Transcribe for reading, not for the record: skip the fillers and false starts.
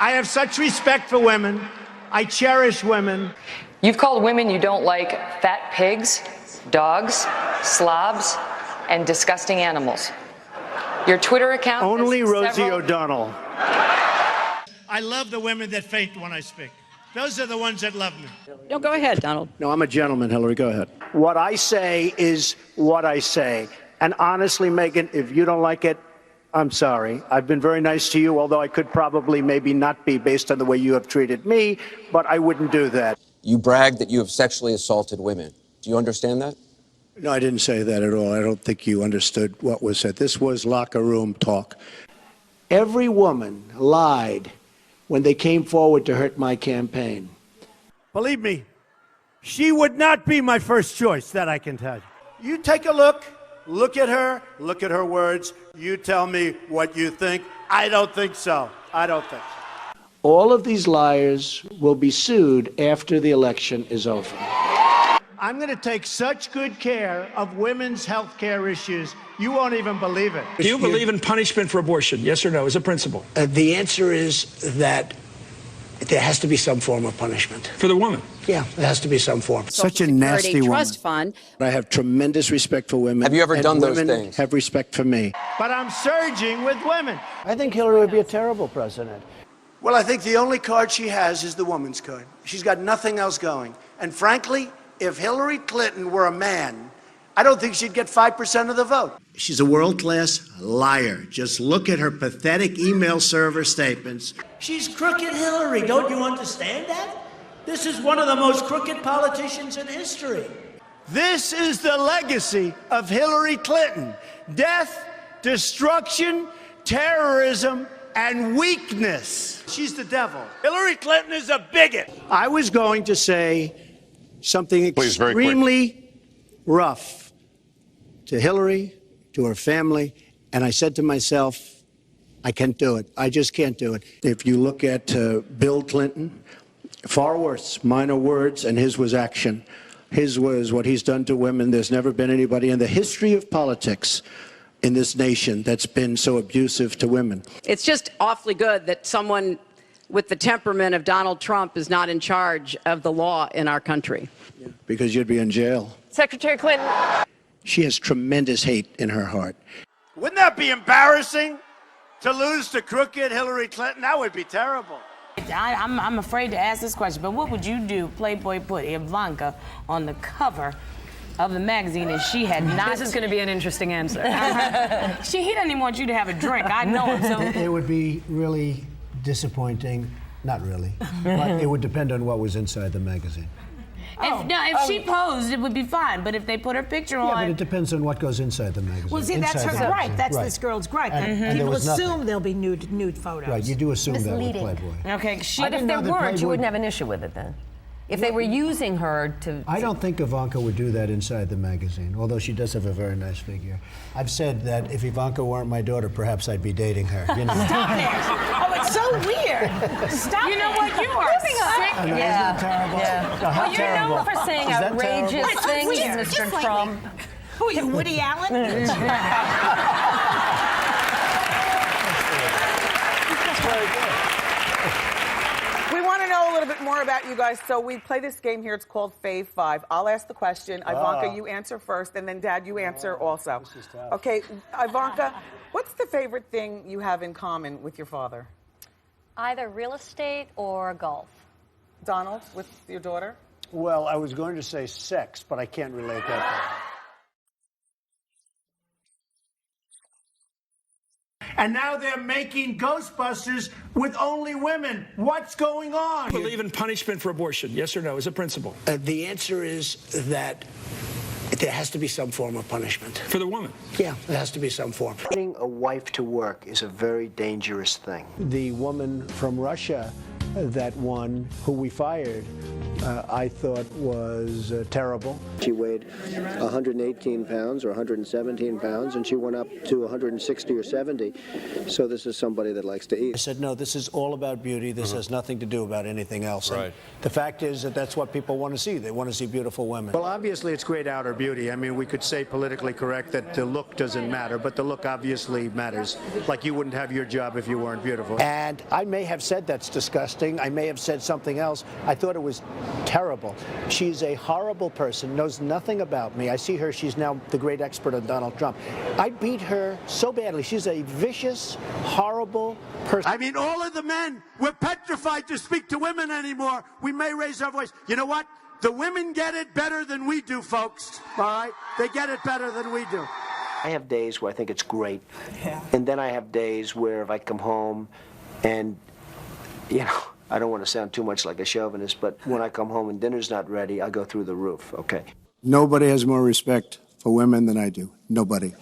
I have such respect for women. I cherish women. You've called women you don't like fat pigs, dogs, slobs, and disgusting animals. Your Twitter account... Only Rosie O'Donnell. I love the women that faint when I speak. Those are the ones that love me. No, go ahead, Donald. No, I'm a gentleman, Hillary. Go ahead. What I say is what I say. And honestly, Megyn, if you don't like it, I'm sorry. I've been very nice to you, although I could probably maybe not be based on the way you have treated me, but I wouldn't do that. You brag that you have sexually assaulted women. Do you understand that? No, I didn't say that at all. I don't think you understood what was said. This was locker room talk. Every woman lied when they came forward to hurt my campaign. Believe me, she would not be my first choice, that I can tell you. You take a look at her words. You tell me what you think. I don't think so. I don't think so. All of these liars will be sued after the election is over. I'm going to take such good care of women's health care issues, you won't even believe it. Do you believe in punishment for abortion? Yes or no, as a principle? The answer is that there has to be some form of punishment. For the woman? Yeah, there has to be some form. Such a nasty woman. Trust fund. I have tremendous respect for women. Have you ever done those women things? Have respect for me. But I'm surging with women. I think Hillary would be a terrible president. Well, I think the only card she has is the woman's card. She's got nothing else going. And frankly, if Hillary Clinton were a man, I don't think she'd get 5% of the vote. She's a world-class liar. Just look at her pathetic email server statements. She's crooked Hillary. Don't you understand that? This is one of the most crooked politicians in history. This is the legacy of Hillary Clinton. Death, destruction, terrorism, and weakness. She's the devil. Hillary Clinton is a bigot. I was going to say something extremely rough to Hillary, to her family, and I said to myself, I can't do it. I just can't do it. If you look at Bill Clinton, far worse, minor words, and his was action. His was what he's done to women. There's never been anybody in the history of politics in this nation that's been so abusive to women. It's just awfully good that someone with the temperament of Donald Trump is not in charge of the law in our country. Yeah, because you'd be in jail. Secretary Clinton. She has tremendous hate in her heart. Wouldn't that be embarrassing to lose to crooked Hillary Clinton? That would be terrible. I'm afraid to ask this question, but what would you do? Playboy put Ivanka on the cover of the magazine and she had not... This is going to be an interesting answer. He doesn't even want you to have a drink. I know him. So It would be really disappointing. Not really. But it would depend on what was inside the magazine. If she posed, it would be fine. But if they put her picture on... Yeah, but it depends on what goes inside the magazine. Well, see, that's her gripe. That's this girl's gripe. And people assume nothing. there'll be nude photos. Right, you do assume that with Playboy. Okay, But if there weren't, you wouldn't have an issue with it then. If they were using her to... I don't think Ivanka would do that inside the magazine, although she does have a very nice figure. I've said that if Ivanka weren't my daughter, perhaps I'd be dating her. You know? Stop it! Oh, it's so weird. Stop You know it. what? You are sick. I know, isn't that terrible? Yeah. No, how Well, you're terrible? known for saying Is that outrageous terrible? things, weird. Mr. Just like Trump. Who are you, Woody Allen? We want to know a little bit more about you guys, so we play this game here. It's called Fave 5. I'll ask the question. Ivanka, you answer first, and then Dad, you answer also. This is tough. Okay, Ivanka, what's the favorite thing you have in common with your father? Either real estate or golf. Donald, with your daughter? Well, I was going to say sex, but I can't relate that to her. And now they're making Ghostbusters with only women. What's going on? Do you believe in punishment for abortion? Yes or no, as a principle? The answer is that there has to be some form of punishment. For the woman? Yeah, there has to be some form. Putting a wife to work is a very dangerous thing. The woman from Russia that won, who we fired, I thought was terrible. She weighed 118 pounds or 117 pounds, and she went up to 160 or 70. So this is somebody that likes to eat. I said, no, this is all about beauty. This has nothing to do about anything else. Right. And the fact is that that's what people want to see. They want to see beautiful women. Well, obviously, it's great outer beauty. I mean, we could say politically correct that the look doesn't matter, but the look obviously matters. Like you wouldn't have your job if you weren't beautiful. And I may have said that's disgusting. I may have said something else. I thought it was terrible. She's a horrible person, knows nothing about me. I see her, she's now the great expert on Donald Trump. I beat her so badly. She's a vicious, horrible person. I mean, all of the men, we're petrified to speak to women anymore. We may raise our voice. You know what? The women get it better than we do, folks. All right? They get it better than we do. I have days where I think it's great, and then I have days where if I come home and, you know, I don't want to sound too much like a chauvinist, but when I come home and dinner's not ready, I go through the roof, okay? Nobody has more respect for women than I do. Nobody.